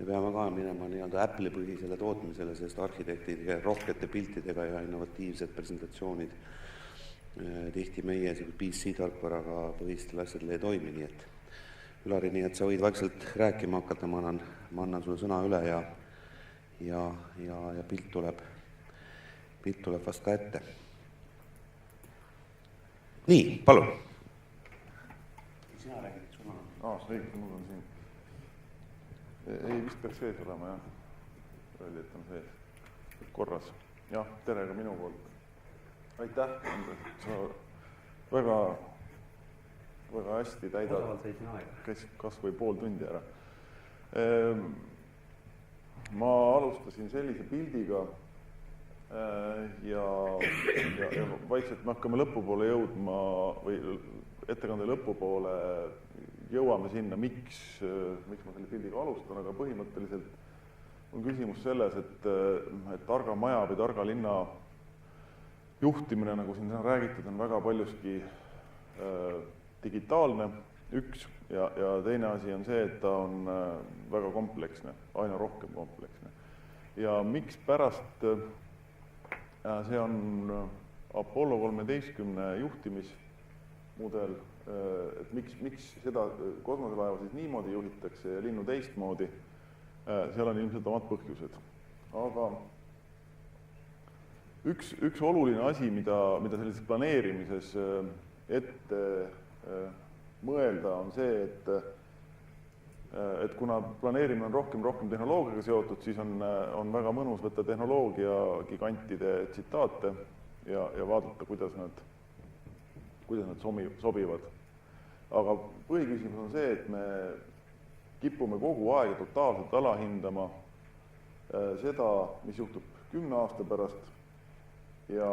me peame ka minema nii-öelda Apple'i-põhisele tootmisele, sest arhitektide rohkete piltidega ja innovatiivsed presentatsioonid tihti meie PC-tarkvaraga põhistel asjadel ei toimi, nii et Ülari, nii et sa võid vaikselt rääkima hakata, ma annan sulle sõna üle ja pilt tuleb vast ka ette. Nii, palun. Sina räägid, sul on. See mul on siin. Ei vist peaks sees olema, jah. Öeldi, et on sees. Korras. Jah, tere ka minu poolt. Aitäh, sa väga hästi täidad. Käisid kas või pool tundi ära. Ma alustasin sellise pildiga ja vaikselt me hakkame lõpupoole jõudma või ettekande lõpupoole jõuame sinna, miks ma selle pildiga alustan, aga põhimõtteliselt on küsimus selles, et targa maja või targa linna juhtimine, nagu siin on räägitud, on väga paljuski digitaalne, üks, ja teine asi on see, et ta on väga kompleksne, aina rohkem kompleksne. Ja miks pärast see on Apollo 13 juhtimismudel, et miks seda kosmoselaeva siis niimoodi juhitakse ja linnu teistmoodi, seal on ilmselt omad põhjused. Aga üks oluline asi, mida sellises planeerimises ette mõelda, on see, et kuna planeerimine on rohkem tehnoloogiaga seotud, siis on väga mõnus võtta tehnoloogia gigantide tsitaate ja vaadata, kuidas nad sobivad. Aga põhiküsimus on see, et me kipume kogu aeg totaalselt alahindama seda, mis juhtub 10 aasta pärast ja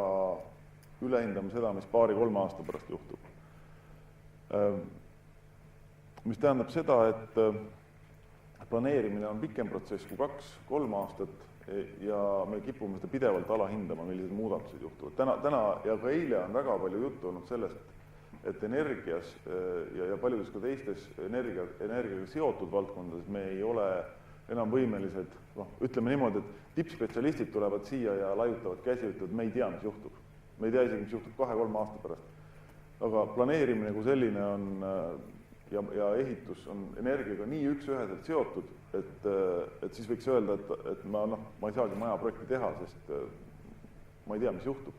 ülehindame seda, mis 2-3 aasta pärast juhtub. Mis tähendab seda, et planeerimine on pikem protsess kui 2-3 aastat ja me kipume seda pidevalt alahindama, millised muudatused juhtuvad. Täna ja ka eile on väga palju juttu olnud sellest, et energias ja paljudes ka teistes energiaga seotud valdkondades me ei ole enam võimelised, ütleme niimoodi, et tippspetsialistid tulevad siia ja laiutavad käsi ja ütlevad, me ei tea, mis juhtub. Me ei tea isegi, mis juhtub 2-3 aasta pärast. Aga planeerimine kui selline on ja ehitus on energiaga nii üks-üheselt seotud, et siis võiks öelda, et ma ei saagi majaprojekti teha, sest ma ei tea, mis juhtub.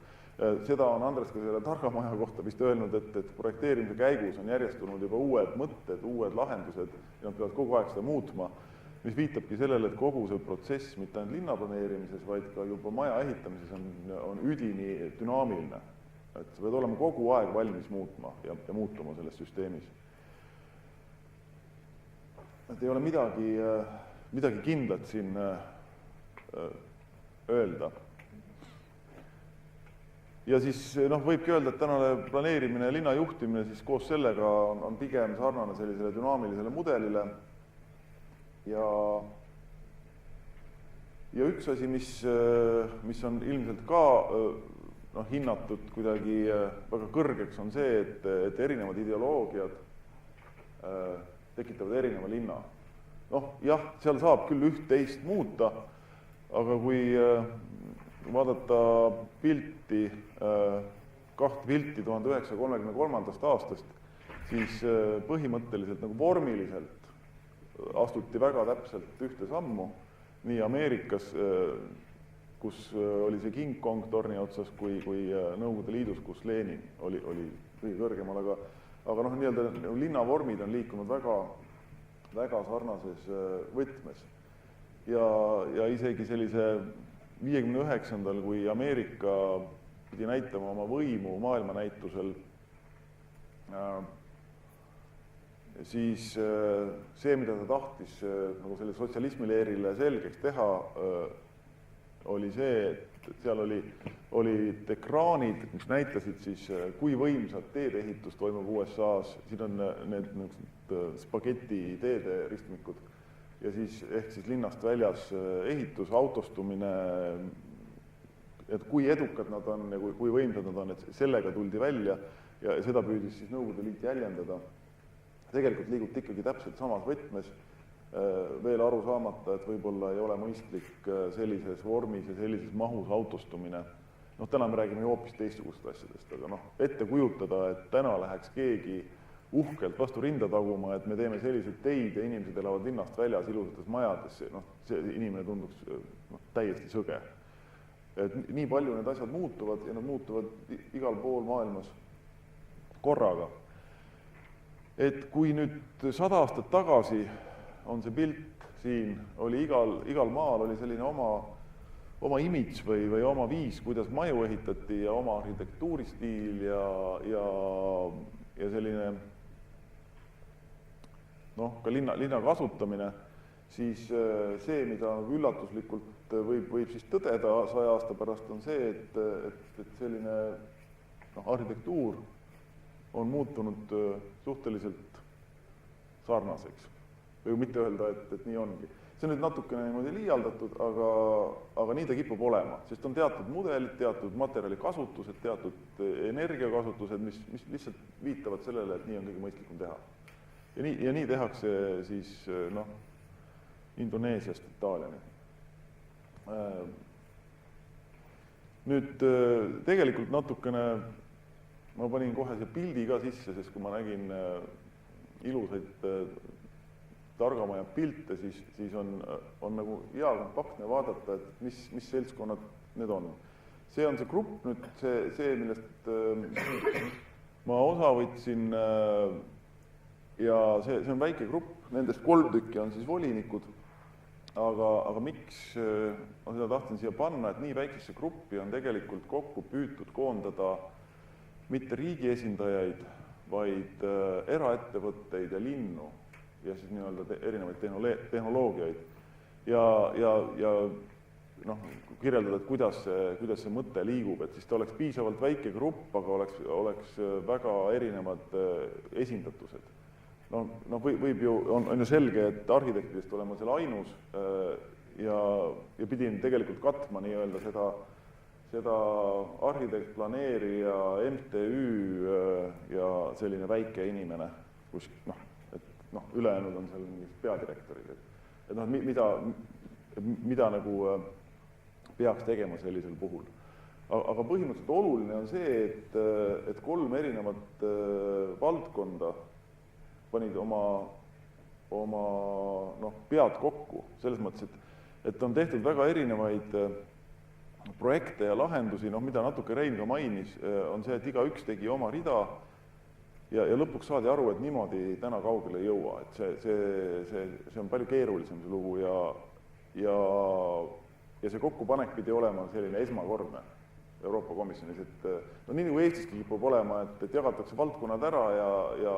Seda on Andres ka selle targa maja kohta vist öelnud, et projekteerimise käigus on järjest tulnud juba uued mõtted, uued lahendused ja nad peavad kogu aeg seda muutma, mis viitabki sellele, et kogu see protsess mitte ainult linnaplaneerimises, vaid ka juba maja ehitamises on üdini dünaamiline. Et sa pead olema kogu aeg valmis muutma ja muutuma selles süsteemis. Et ei ole midagi kindlat siin öelda. Ja siis võibki öelda, et tänane planeerimine ja linna juhtimine siis koos sellega on pigem sarnane sellisele dünaamilisele mudelile. Ja üks asi, mis on ilmselt ka hinnatud kuidagi väga kõrgeks, on see, et erinevad ideoloogiad tekitavad erineva linna. Jah, seal saab küll üht-teist muuta, aga kui vaadata kahte pilti 1933. aastast, siis põhimõtteliselt nagu vormiliselt astuti väga täpselt ühte sammu, nii Ameerikas, kus oli see King Kong torni otsas, kui Nõukogude Liidus, kus Lenin oli kõige kõrgemal, aga nii-öelda linnavormid on liikunud väga sarnases võtmes. Ja isegi sellise 59. kui Ameerika pidi näitama oma võimu maailmanäitusel, siis see, mida ta tahtis nagu selle sotsialismileerile selgeks teha, oli see, et seal olid ekraanid, mis näitasid siis, kui võimsad teedeehitus toimub USA-s, siin on need spageti teede ristmikud, ja siis ehk siis linnast väljas ehitus, autostumine, et kui edukad nad on ja kui võimsad nad on, et sellega tuldi välja ja seda püüdis siis Nõukogude Liit jäljendada. Tegelikult liigub ikkagi täpselt samas võtmes veel aru saamata, et võib-olla ei ole mõistlik sellises vormis ja sellises mahus autostumine. Täna me räägime hoopis teistsugust asjadest, aga ette kujutada, et täna läheks keegi uhkelt vastu rinda taguma, et me teeme selliseid teid ja inimesed elavad linnast väljas ilusates majades, see inimene tunduks täiesti sõge. Et nii palju need asjad muutuvad ja nad muutuvad igal pool maailmas korraga. Et kui nüüd 100 aastat tagasi on see pilt siin, oli igal maal oli selline oma imidž või oma viis, kuidas maju ehitati ja oma arhitektuuristiil ja selline ka linna kasutamine, siis see, mida üllatuslikult võib siis tõdeda 100 aasta pärast, on see, et selline arhitektuur on muutunud suhteliselt sarnaseks. Või mitte öelda, et nii ongi. See on nüüd natukene niimoodi liialdatud, aga nii ta kipub olema, sest on teatud mudelid, teatud materjalikasutused, teatud energiakasutused, mis lihtsalt viitavad sellele, et nii on kõige mõistlikum teha. Ja nii tehakse siis Indoneesiast Itaaliani. Nüüd tegelikult natukene, ma panin kohe see pildi ka sisse, sest kui ma nägin ilusaid targamaja pilte, siis on nagu hea kompaktne vaadata, et mis seltskonnad need on. See on see grupp nüüd, see millest ma osa võtsin ja see on väike grupp, nendest 3 tükki on siis volinikud, aga miks ma seda tahtsin siia panna, et nii väiksesse gruppi on tegelikult kokku püütud koondada mitte riigi esindajaid, vaid eraettevõtteid ja linnu ja siis nii-öelda erinevaid tehnoloogiaid ja kirjeldada, et kuidas see mõte liigub, et siis ta oleks piisavalt väike grupp, aga oleks väga erinevad esindatused. Võib ju, on ju selge, et arhitektidest olema seal ainus ja pidin tegelikult katma nii-öelda seda arhitekt, planeerija, MTÜ ja selline väike inimene, kus ülejäänud on seal mingid peadirektorid. Et mida nagu peaks tegema sellisel puhul. Aga põhimõtteliselt oluline on see, et 3 erinevat valdkonda panid oma pead kokku, selles mõttes, et on tehtud väga erinevaid projekte ja lahendusi, mida natuke Rein ka mainis, on see, et igaüks tegi oma rida ja lõpuks saadi aru, et niimoodi täna kaugele ei jõua, et see on palju keerulisem see lugu ja see kokkupanek pidi olema selline esmakordne Euroopa Komisjonis, et nii nagu Eestiski kipub olema, et jagatakse valdkonnad ära ja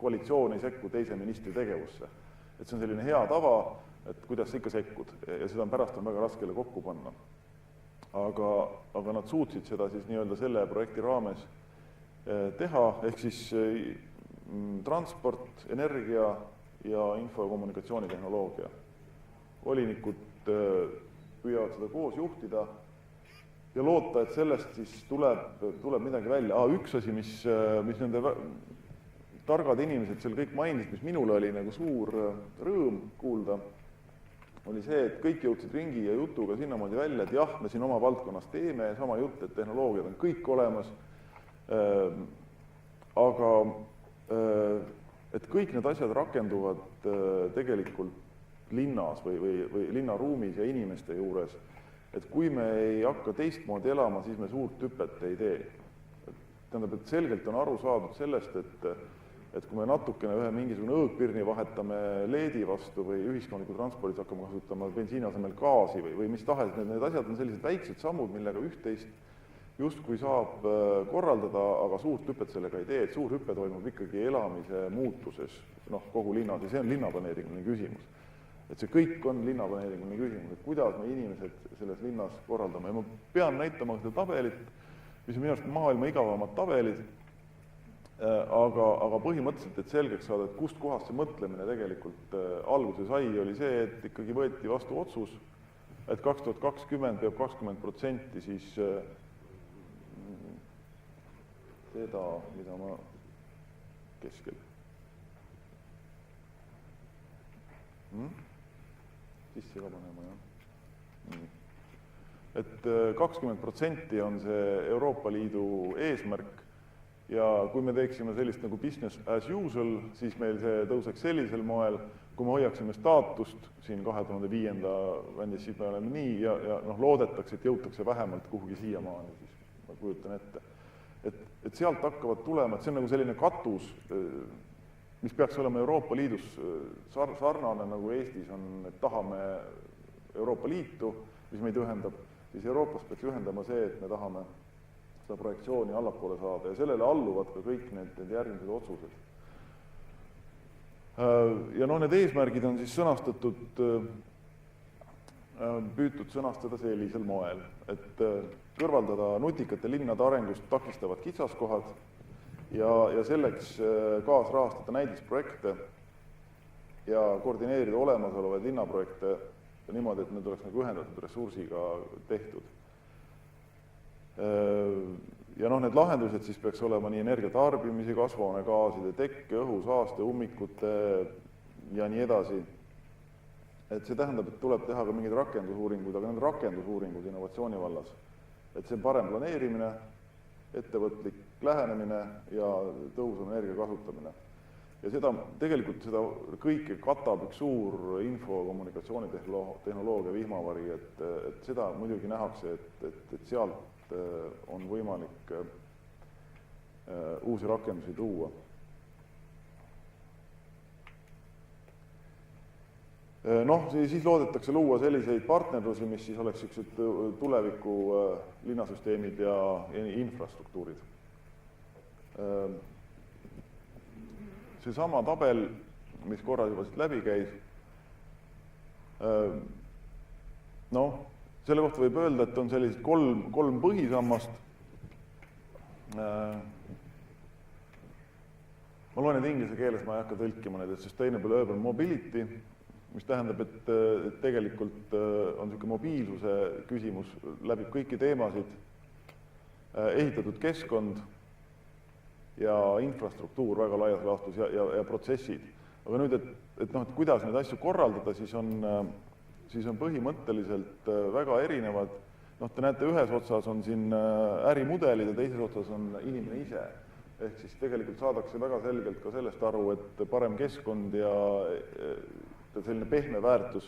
koalitsioon ei sekku teise ministri tegevusse. Et see on selline hea tava, et kuidas sa ikka sekkud ja seda pärast on väga raskele kokku panna. Aga nad suutsid seda siis nii-öelda selle projekti raames teha, ehk siis transport, energia ja info- ja kommunikatsioonitehnoloogia. Volinikud püüavad seda koos juhtida ja loota, et sellest siis tuleb midagi välja. Üks asi, mis nende targad inimesed seal kõik mainisid, mis minule oli nagu suur rõõm kuulda, oli see, et kõik jõudsid ringi ja jutuga sinnamoodi välja, et jah, me siin oma valdkonnas teeme sama jutt, et tehnoloogiad on kõik olemas, aga et kõik need asjad rakenduvad tegelikult linnas või linnaruumis ja inimeste juures, et kui me ei hakka teistmoodi elama, siis me suurt hüpet ei tee. Tähendab, et selgelt on aru saadud sellest, et kui me natukene ühe mingisugune õõgpirni vahetame leedi vastu või ühiskondliku transpordis hakkame kasutama bensiini asemel gaasi või mis tahes, need asjad on sellised väiksed sammud, millega üht-teist justkui saab korraldada, aga suurt hüpet sellega ei tee, et suur hüpe toimub ikkagi elamise muutuses kogu linnas ja see on linnaplaneeringuline küsimus. Et see kõik on linnaplaneeringuline küsimus, et kuidas me inimesed selles linnas korraldame. Ja ma pean näitama seda tabelit, mis on minu arust maailma igavamad tabelid, aga põhimõtteliselt, et selgeks saada, et kust kohast see mõtlemine tegelikult alguse sai, oli see, et ikkagi võeti vastu otsus, et 2020 peab 20% siis seda, mida ma keskel. Sisse ka panema, jah. Et 20% on see Euroopa Liidu eesmärk ja kui me teeksime sellist nagu business as usual, siis meil see tõuseks sellisel moel, kui me hoiaksime staatust siin 2005. Vändis, siis me oleme nii ja loodetakse, et jõutakse vähemalt kuhugi siiamaani, siis ma kujutan ette. Et sealt hakkavad tulema, et see on nagu selline katus, mis peaks olema Euroopa Liidus sarnane nagu Eestis on, et tahame Euroopa Liitu, mis meid ühendab, siis Euroopas peaks ühendama see, et me tahame seda projektsiooni allapoole saada ja sellele alluvad ka kõik need järgmised otsused. Ja need eesmärgid on siis sõnastatud, püütud sõnastada sellisel moel, et kõrvaldada nutikate linnade arengust takistavad kitsaskohad ja selleks kaasrahastada näidisprojekte ja koordineerida olemasolevaid linnaprojekte niimoodi, et need oleks nagu ühendatud ressursiga tehtud. Ja need lahendused siis peaks olema nii energiatarbimise, kasvuhoonegaaside tekke, õhusaaste, ummikute ja nii edasi. Et see tähendab, et tuleb teha ka mingeid rakendusuuringuid, aga need rakendusuuringud innovatsiooni vallas. Et see on parem planeerimine, ettevõtlik lähenemine ja tõhusam energia kasutamine. Ja tegelikult seda kõike katab üks suur info- ja kommunikatsioonitehnoloogia vihmavari, et seda muidugi nähakse, et sealt on võimalik uusi rakendusi tuua. Siis loodetakse luua selliseid partnerlusi, mis siis oleks tuleviku linnasüsteemid ja infrastruktuurid. Seesama tabel, mis korra juba siit läbi käis, selle kohta võib öelda, et on sellised kolm põhisammast. Ma loen need inglise keeles, ma ei hakka tõlkima need, et sustainable urban mobility, mis tähendab, et tegelikult on niisugune mobiilsuse küsimus, läbib kõiki teemasid, ehitatud keskkond ja infrastruktuur väga laias laastus ja protsessid. Aga nüüd, et kuidas neid asju korraldada, siis on põhimõtteliselt väga erinevad. Te näete, ühes otsas on siin ärimudelid ja teises otsas on inimene ise. Ehk siis tegelikult saadakse väga selgelt ka sellest aru, et parem keskkond ja selline pehme väärtus,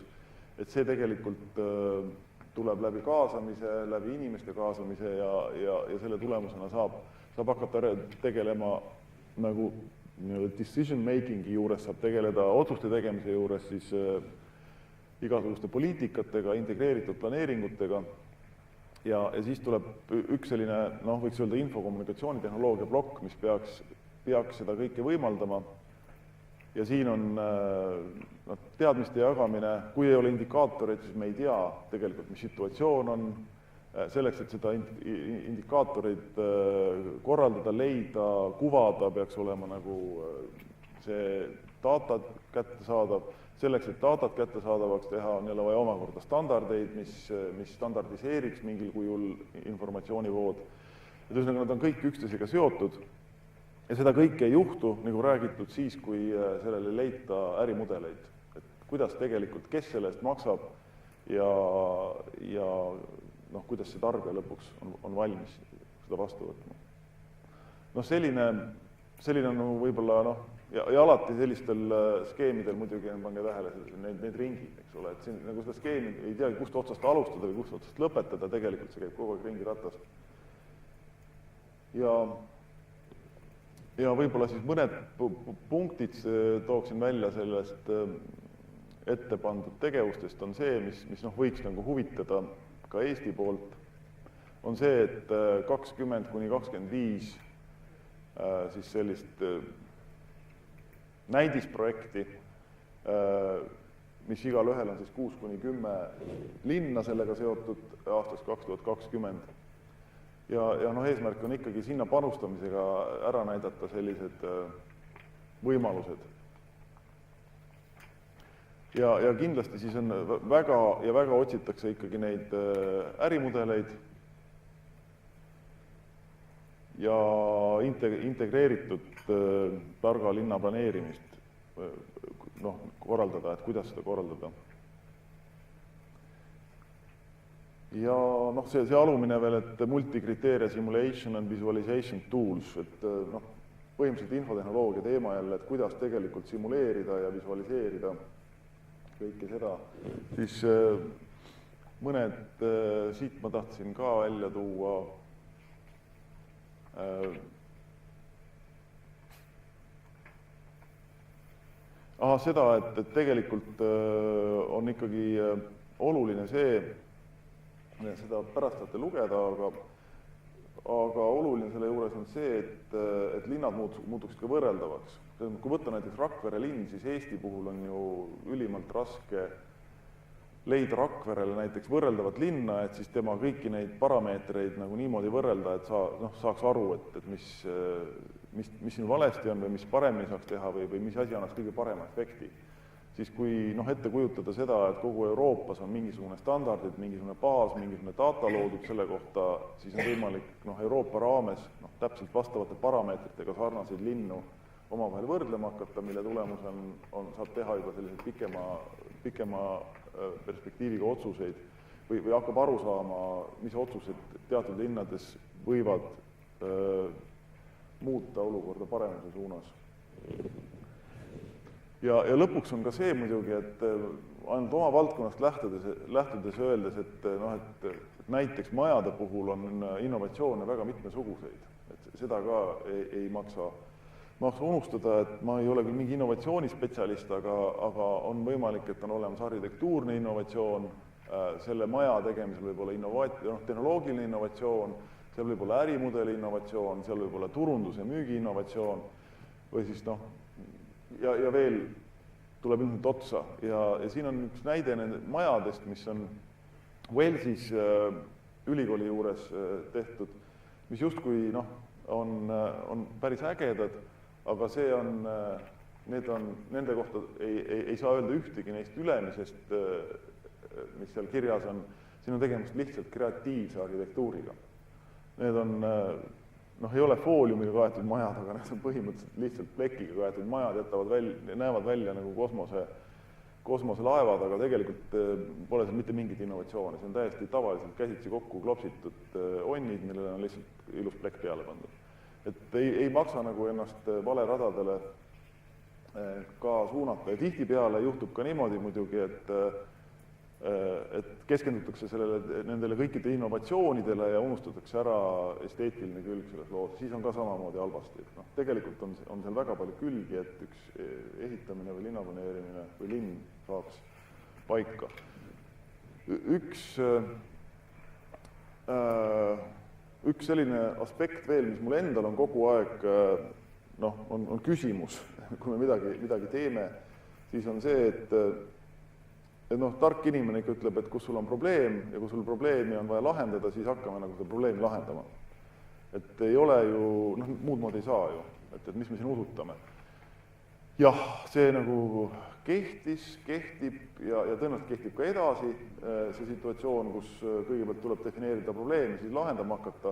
et see tegelikult tuleb läbi kaasamise, läbi inimeste kaasamise ja selle tulemusena saab hakata tegelema nagu decision makingi juures, saab tegeleda otsuste tegemise juures siis igasuguste poliitikatega, integreeritud planeeringutega ja siis tuleb üks selline, võiks öelda info-kommunikatsioonitehnoloogia plokk, mis peaks seda kõike võimaldama ja siin on teadmiste jagamine, kui ei ole indikaatoreid, siis me ei tea tegelikult, mis situatsioon on, selleks, et seda indikaatoreid korraldada, leida, kuvada, peaks olema nagu see data kättesaadav. Selleks, et datat kättesaadavaks teha, on jälle vaja omakorda standardeid, mis standardiseeriks mingil kujul informatsioonivood. Ühesõnaga, nad on kõik üksteisega seotud ja seda kõike ei juhtu, nagu räägitud, siis, kui sellele ei leita ärimudeleid. Et kuidas tegelikult, kes selle eest maksab ja kuidas see tarbija lõpuks on valmis seda vastu võtma. Selline on võib-olla, ja alati sellistel skeemidel muidugi pange tähele need ringid, eks ole, et siin nagu seda skeemi ei teagi, kust otsast alustada või kust otsast lõpetada, tegelikult see käib kogu aeg ringiratas. Ja võib-olla siis mõned punktid tooksin välja sellest ette pandud tegevustest on see, mis võiks nagu huvitada ka Eesti poolt, on see, et 20–25 siis sellist näidisprojekti, mis igal ühel on siis 6–10 linna sellega seotud aastast 2020. Ja eesmärk on ikkagi sinna panustamisega ära näidata sellised võimalused. Ja kindlasti siis on väga otsitakse ikkagi neid ärimudeleid ja integreeritud targa linna planeerimist. korraldada, et kuidas seda korraldada. Ja see alumine veel, et multikriteeria simulation and visualization tools, et põhimõtteliselt infotehnoloogia teema jälle, et kuidas tegelikult simuleerida ja visualiseerida kõike seda, siis mõned siit ma tahtsin ka välja tuua. Seda, et tegelikult on ikkagi oluline see, seda pärast saate lugeda, aga oluline selle juures on see, et linnad muutuksid ka võrreldavaks. Kui võtta näiteks Rakvere linn, siis Eesti puhul on ju ülimalt raske leida Rakverele näiteks võrreldavat linna, et siis tema kõiki neid parameetreid nagu niimoodi võrrelda, et saaks aru, et mis siin valesti on või mis paremini saaks teha või mis asi annaks kõige parema efekti. Siis kui ette kujutada seda, et kogu Euroopas on mingisugune standardid, mingisugune baas, mingisugune data loodud selle kohta, siis on võimalik Euroopa raames täpselt vastavate parameetritega sarnaseid linnu omavahel võrdlema hakata, mille tulemusel saab teha juba selliseid pikema perspektiiviga otsuseid või hakkab aru saama, mis otsused teatud linnades võivad muuta olukorda paremuse suunas. Ja lõpuks on ka see muidugi, et ainult oma valdkonnast lähtudes öeldes, et näiteks majade puhul on innovatsioone väga mitmesuguseid. Et seda ka ei maksa unustada, et ma ei ole küll mingi innovatsioonispetsialist, aga on võimalik, et on olemas arhitektuurne innovatsioon, selle maja tegemisel võib olla tehnoloogiline innovatsioon, seal võib olla ärimudeli innovatsioon, seal võib olla turundus- ja müügi innovatsioon või siis ja veel tuleb ilmselt otsa ja siin on üks näide nende majadest, mis on Walesis ülikooli juures tehtud, mis justkui on päris ägedad, aga nende kohta ei saa öelda ühtegi neist ülemisest, mis seal kirjas on, siin on tegemist lihtsalt kreatiivse arhitektuuriga. Need on ei ole fooliumiga kaetud majad, aga need on põhimõtteliselt lihtsalt plekiga kaetud majad, näevad välja nagu kosmoselaevad, aga tegelikult pole seal mitte mingit innovatsiooni, see on täiesti tavaliselt käsitsi kokku klopsitud onnid, millele on lihtsalt ilus plekk peale pandud. Et ei maksa nagu ennast valeradadele ka suunata ja tihtipeale juhtub ka niimoodi muidugi, et keskendutakse nendele kõikide innovatsioonidele ja unustatakse ära esteetiline külg selles loos, siis on ka samamoodi halvasti. Tegelikult on seal väga palju külgi, et üks ehitamine või linnaplaneerimine või linn saaks paika. Üks selline aspekt veel, mis mul endal on kogu aeg on küsimus, kui me midagi teeme, siis on see, et tark inimene ikka ütleb, et kus sul on probleem ja kui sul probleemi on vaja lahendada, siis hakkame nagu seda probleemi lahendama. Et ei ole ju, muud moodi ei saa ju, et mis me siin usutame. Jah, see nagu kehtib ja tõenäoliselt kehtib ka edasi see situatsioon, kus kõigepealt tuleb defineerida probleemi, siis lahendama hakata.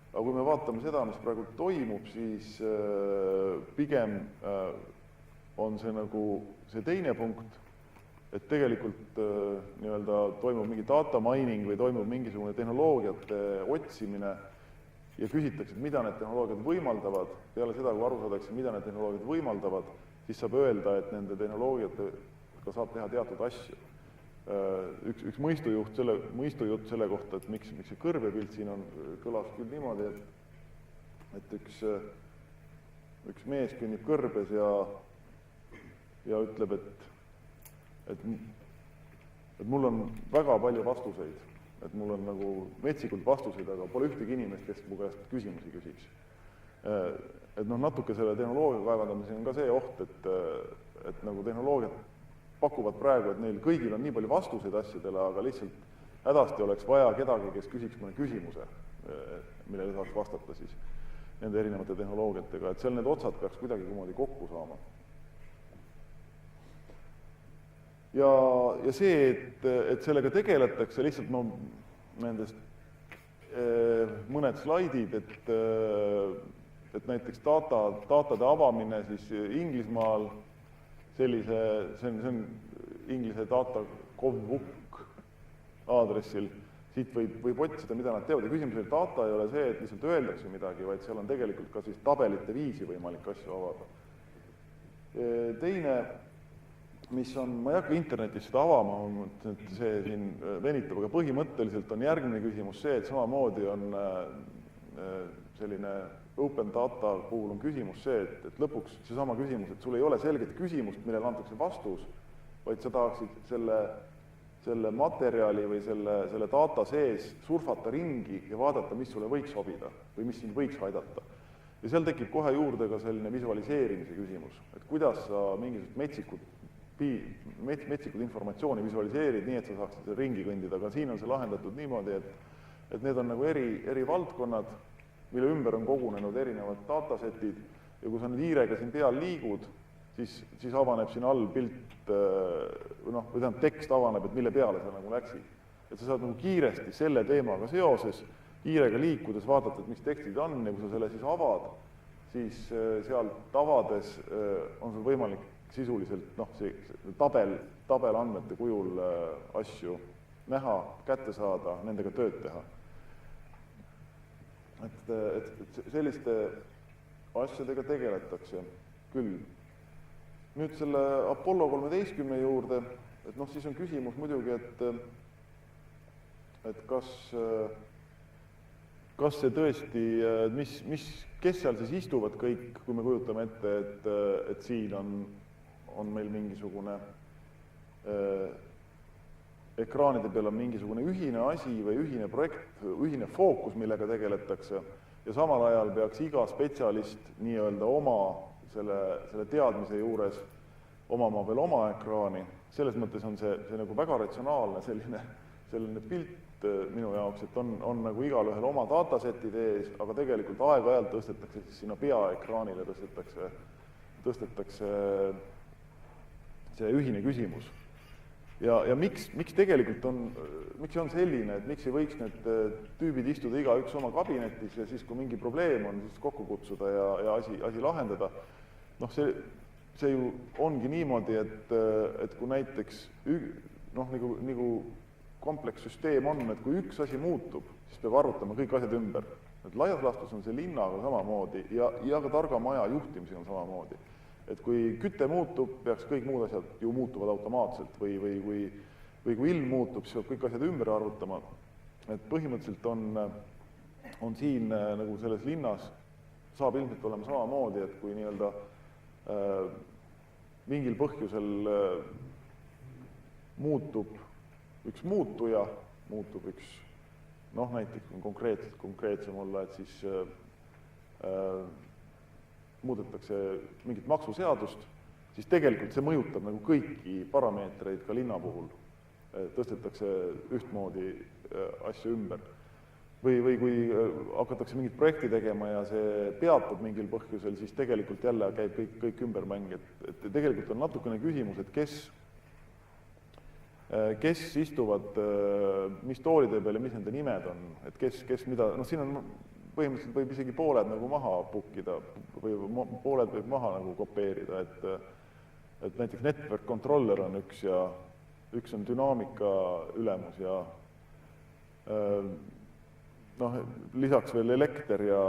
Aga kui me vaatame seda, mis praegu toimub, siis pigem on see nagu see teine punkt, et tegelikult toimub mingi data mining või toimub mingisugune tehnoloogiate otsimine ja küsitakse, et mida need tehnoloogiad võimaldavad. Peale seda, kui aru saadakse, mida need tehnoloogiad võimaldavad, siis saab öelda, et nende tehnoloogiatega saab teha teatud asju. Üks mõistujutt selle kohta, et miks see kõrvepilt siin on, kõlas küll niimoodi, et üks mees kõnnib kõrbes ja ütleb, et mul on väga palju vastuseid, et mul on nagu metsikult vastuseid, aga pole ühtegi inimest, kes mu käest küsimusi küsiks. Et natuke selle tehnoloogia kaevandamisel on ka see oht, et nagu tehnoloogiad pakuvad praegu, et neil kõigil on nii palju vastuseid asjadele, aga lihtsalt hädasti oleks vaja kedagi, kes küsiks mõne küsimuse, millele saaks vastata siis nende erinevate tehnoloogiatega, et seal need otsad peaks kuidagi kokku saama. Ja see, et sellega tegeletakse, lihtsalt nendest mõned slaidid, et näiteks datade avamine siis Inglismaal, sellise, see on inglise data.gov.uk aadressil, siit võib otsida, mida nad teevad ja küsimus oli, data ei ole see, et lihtsalt öeldakse midagi, vaid seal on tegelikult ka siis tabelite viisi võimalik asju avada. Teine, mis on, ma ei hakka internetis seda avama, et see siin venitab, aga põhimõtteliselt on järgmine küsimus see, et samamoodi on selline open data puhul on küsimus see, et lõpuks seesama küsimus, et sul ei ole selget küsimust, millele antakse vastus, vaid sa tahaksid selle materjali või selle data sees surfata ringi ja vaadata, mis sulle võiks sobida või mis sind võiks aidata. Ja seal tekib kohe juurde ka selline visualiseerimise küsimus, et kuidas sa mingisugust metsikut informatsiooni visualiseerid nii, et sa saaksid seda ringi kõndida, aga siin on see lahendatud niimoodi, et need on nagu eri valdkonnad, mille ümber on kogunenud erinevad datasetid ja kui sa nüüd hiirega siin peal liigud, siis avaneb siin all pilt, või tähendab tekst avaneb, et mille peale sa nagu läksid. Et sa saad nagu kiiresti selle teemaga seoses, hiirega liikudes vaadata, et mis tekstid on ja kui sa selle siis avad, siis seal avades on sul võimalik sisuliselt see tabelandmete kujul asju näha, kätte saada, nendega tööd teha. Et selliste asjadega tegeletakse küll. Nüüd selle Apollo 13 juurde, et siis on küsimus muidugi, et kas see tõesti, kes seal siis istuvad kõik, kui me kujutame ette, et siin on meil mingisugune ekraanide peal on mingisugune ühine asi või ühine projekt, ühine fookus, millega tegeletakse ja samal ajal peaks iga spetsialist nii-öelda oma selle teadmise juures omama veel oma ekraani. Selles mõttes on see nagu väga ratsionaalne selline pilt minu jaoks, et on nagu igal ühel oma datasetid ees, aga tegelikult aeg-ajalt tõstetakse siis sinna peaekraanile, tõstetakse see ühine küsimus. Ja miks tegelikult miks on selline, et miks ei võiks need tüübid istuda igaüks oma kabinetis ja siis, kui mingi probleem on, siis kokku kutsuda ja asi lahendada. See ju ongi niimoodi, et kui näiteks nagu komplekssüsteem on, et kui üks asi muutub, siis peab arvutama kõik asjad ümber. Et laias laastus on see linnaga samamoodi ja ka targa maja juhtimisega on samamoodi. Et kui küte muutub, peaks kõik muud asjad ju muutuvad automaatselt või kui ilm muutub, siis peab kõik asjad ümber arvutama. Et põhimõtteliselt on siin nagu selles linnas saab ilmselt olema samamoodi, et kui nii-öelda mingil põhjusel muutub üks muutuja, muutub üks, näiteks konkreetsem olla, et siis muudetakse mingit maksuseadust, siis tegelikult see mõjutab nagu kõiki parameetreid ka linna puhul. Tõstetakse ühtmoodi asju ümber. Või kui hakatakse mingit projekti tegema ja see peatub mingil põhjusel, siis tegelikult jälle käib kõik ümbermäng. Et tegelikult on natukene küsimus, et kes istuvad, mis toolide peal ja mis nende nimed on, et kes mida, siin on põhimõtteliselt võib isegi pooled nagu maha pukkida või pooled võib maha nagu kopeerida, et näiteks network controller on üks ja üks on dünaamika ülemus ja lisaks veel elekter ja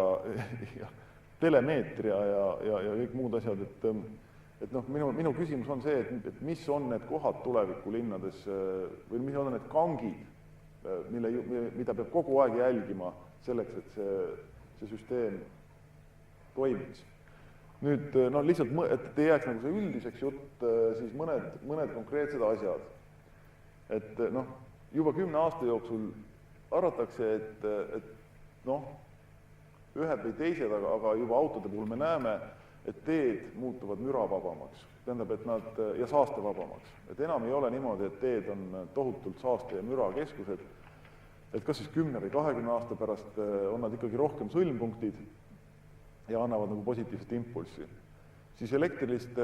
telemeetria ja kõik muud asjad, et minu küsimus on see, et mis on need kohad tulevikulinnades või mis on need kangid, mida peab kogu aeg jälgima selleks, et see süsteem toimiks. Nüüd, lihtsalt, et ei jääks nagu see üldiseks jutt, siis mõned konkreetsed asjad. Et juba 10 aasta jooksul arvatakse, et ühed või teised, aga juba autode puhul me näeme, et teed muutuvad müravabamaks. Tähendab, et ja saastevabamaks. Et enam ei ole niimoodi, et teed on tohutult saaste ja müra keskused, et kas siis 10 või 20 aasta pärast on nad ikkagi rohkem sõlmpunktid ja annavad nagu positiivset impulssi. Siis elektriliste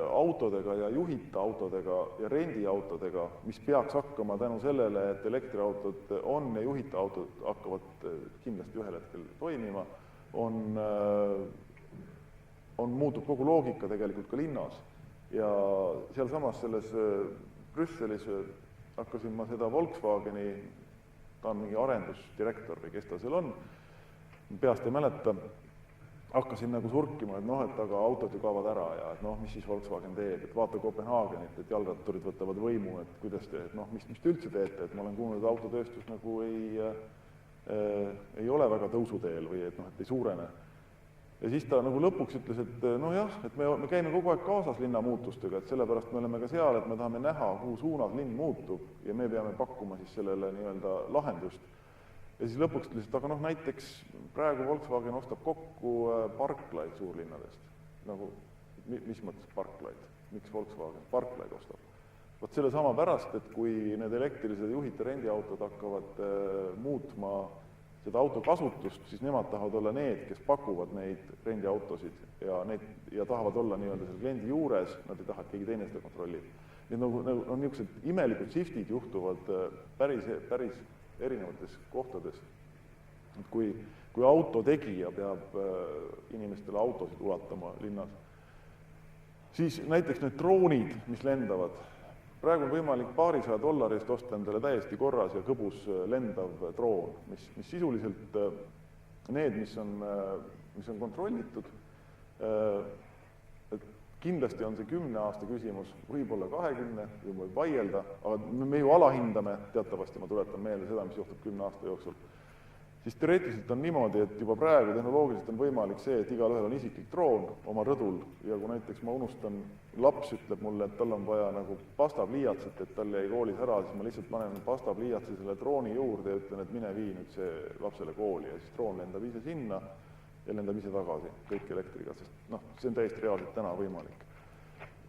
autodega ja juhita autodega ja rendiautodega, mis peaks hakkama tänu sellele, et elektriautod on ja juhita autod hakkavad kindlasti ühel hetkel toimima, muutub kogu loogika tegelikult ka linnas. ja sealsamas selles Brüsselis hakkasin ma seda Volkswageni, ta on mingi arendusdirektor või kes ta seal on, peast ei mäleta, hakkasin nagu surkima, et noh, et aga autod ju kaovad ära ja et noh, mis siis Volkswagen teeb, et vaata Kopenhaagenit, et jalgratturid võtavad võimu, et kuidas te, et noh, mis te üldse teete, et ma olen kuulnud, et autotööstus nagu ei ole väga tõusuteel või et noh, et ei suurene. Ja siis ta nagu lõpuks ütles, et no jah, et me käime kogu aeg kaasas linna muutustega, et sellepärast me oleme ka seal, et me tahame näha, kuhu suunas linn muutub ja me peame pakkuma siis sellele nii-öelda lahendust. Ja siis lõpuks ütles, et aga noh, näiteks praegu Volkswagen ostab kokku parklaid suurlinnadest. Nagu, mis mõttes parklaid? Miks Volkswagen parklaid ostab? Vot selle sama pärast, et kui need elektrilised juhite rendiautod hakkavad muutma seda auto kasutust, siis nemad tahavad olla need, kes pakuvad neid rendiautosid ja tahavad olla nii-öelda selle kliendi juures, nad ei taha, et keegi teine seda kontrollib. Nii nagu on niisugused imelikud shiftid juhtuvad päris erinevates kohtades. Kui autotegija peab inimestele autosid ulatama linnas, siis näiteks need droonid, mis lendavad, praegu on võimalik $200 osta endale täiesti korras ja kõbus lendav droon, mis sisuliselt need, mis on kontrollitud, et kindlasti on see 10 aasta küsimus, võib-olla 20, võib vaielda, aga me ju alahindame, teatavasti ma tuletan meelde seda, mis juhtub 10 aasta jooksul, siis teoreetiliselt on niimoodi, et juba praegu tehnoloogiliselt on võimalik see, et igalühel on isiklik droon oma rõdul ja kui näiteks ma unustan, laps ütleb mulle, et tal on vaja nagu pastapliiatsit, et tal jäi koolis ära, siis ma lihtsalt panen pastapliiatsi selle drooni juurde ja ütlen, et mine vii nüüd see lapsele kooli ja siis droon lendab ise sinna ja lendab ise tagasi, kõik elektriga, sest noh, see on täiesti reaalselt täna võimalik.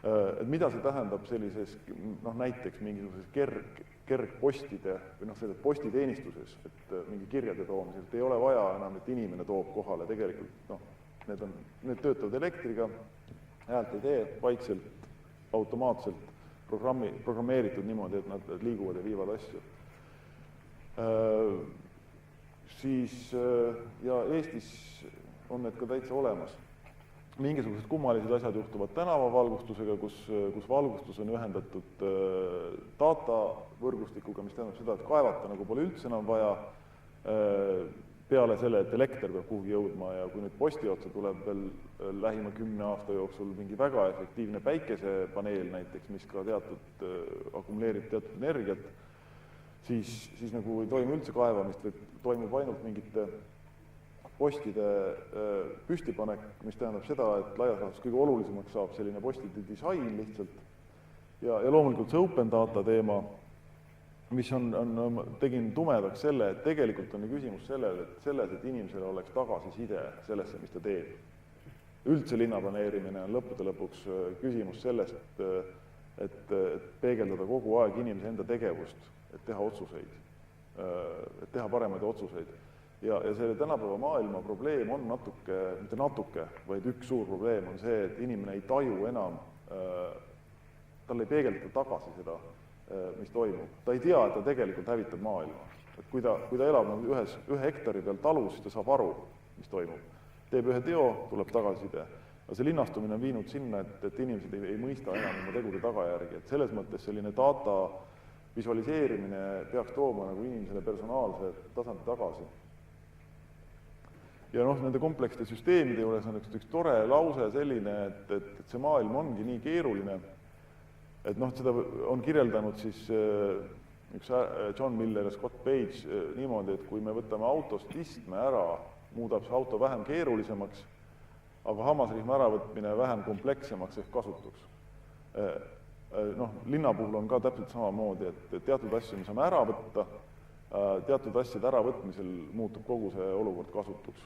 Et mida see tähendab sellises, noh näiteks mingisuguses kergpostide või noh, selles postiteenistuses, et mingi kirjade toomisel, et ei ole vaja enam, et inimene toob kohale, tegelikult noh, need töötavad elektriga, häält ei tee, vaikselt, automaatselt programmeeritud niimoodi, et nad liiguvad ja viivad asju. Siis ja Eestis on need ka täitsa olemas. Mingisugused kummalised asjad juhtuvad tänavavalgustusega, kus valgustus on ühendatud datavõrgustikuga, mis tähendab seda, et kaevata nagu pole üldse enam vaja peale selle, et elekter peab kuhugi jõudma ja kui nüüd posti otsa tuleb veel lähima 10 aasta jooksul mingi väga efektiivne päikesepaneel näiteks, mis ka akumuleerib teatud energiat, siis nagu ei toimu üldse kaevamist, või toimub ainult mingite postide püstipanek, mis tähendab seda, et laias laastus kõige olulisemaks saab selline postide disain lihtsalt ja loomulikult see open data teema, mis tegin tumedaks selle, et tegelikult on küsimus selles, et inimesele oleks tagasiside sellesse, mis ta teeb. Üldse linnaplaneerimine on lõppude lõpuks küsimus sellest, et peegeldada kogu aeg inimese enda tegevust, et teha otsuseid, et teha paremaid otsuseid. Ja selle tänapäeva maailma probleem on mitte natuke, vaid üks suur probleem on see, et inimene ei taju enam, tal ei peegeldata tagasi seda, mis toimub. Ta ei tea, et ta tegelikult hävitab maailma. Et kui ta elab ühe hektari peal talus, siis ta saab aru, mis toimub. Teeb ühe teo, tuleb tagasiside. Aga see linnastumine on viinud sinna, et inimesed ei mõista enam oma tegude tagajärgi. Et selles mõttes selline data visualiseerimine peaks tooma nagu inimesele personaalse tasandi tagasi. Ja noh, nende komplekste süsteemide juures on üks tore lause selline, et see maailm ongi nii keeruline, et noh, seda on kirjeldanud siis üks John Miller ja Scott Page niimoodi, et kui me võtame autost istme ära, muudab see auto vähem keerulisemaks, aga hammasrihma äravõtmine vähem komplekssemaks ehk kasutuks. Noh, linna puhul on ka täpselt samamoodi, et teatud asju me saame ära võtta, teatud asjade äravõtmisel muutub kogu see olukord kasutuks.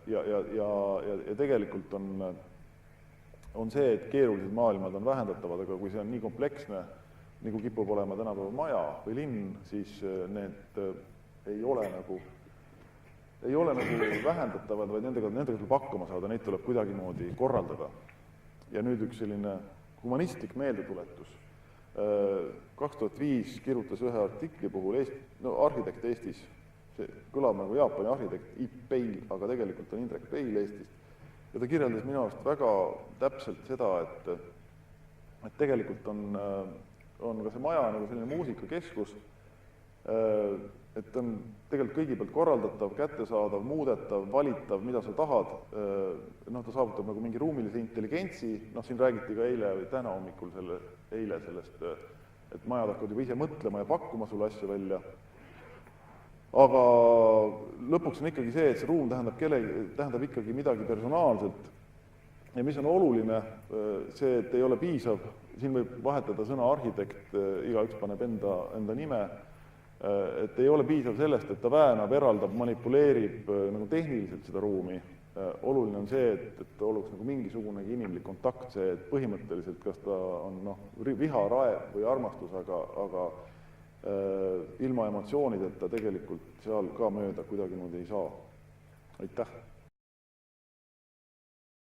Ja tegelikult on see, et keerulised maailmad on vähendatavad, aga kui see on nii kompleksne, nagu kipub olema tänapäeva maja või linn, siis need ei ole nagu vähendatavad, vaid nendega tuleb hakkama saada, neid tuleb kuidagimoodi korraldada. Ja nüüd üks selline humanistlik meeldetuletus. 2005 kirjutas ühe artikli puhul arhitekt Eestis, see kõlab nagu Jaapani arhitekt Ip Peil, aga tegelikult on Indrek Peil Eestist. Ja ta kirjeldas minu arust väga täpselt seda, et tegelikult on ka see maja nagu selline muusikakeskus, et on tegelikult kõigi pealt korraldatav, kättesaadav, muudetav, valitav, mida sa tahad, ta saavutab nagu mingi ruumilise intelligentsi, siin räägiti ka eile või täna hommikul sellest, et majad hakkavad juba ise mõtlema ja pakkuma sulle asju välja, aga lõpuks on ikkagi see, et see ruum tähendab ikkagi midagi personaalselt ja mis on oluline, see, et ei ole piisav, siin võib vahetada sõna arhitekt, igaüks paneb enda nime, et ei ole piisav sellest, et ta väänab, eraldab, manipuleerib nagu tehniliselt seda ruumi. Oluline on see, et oleks nagu mingisugunegi inimlik kontakt, see, et põhimõtteliselt kas ta on viha, raev või armastus, aga ilma emotsioonideta tegelikult seal ka mööda kuidagi ei saa. Aitäh!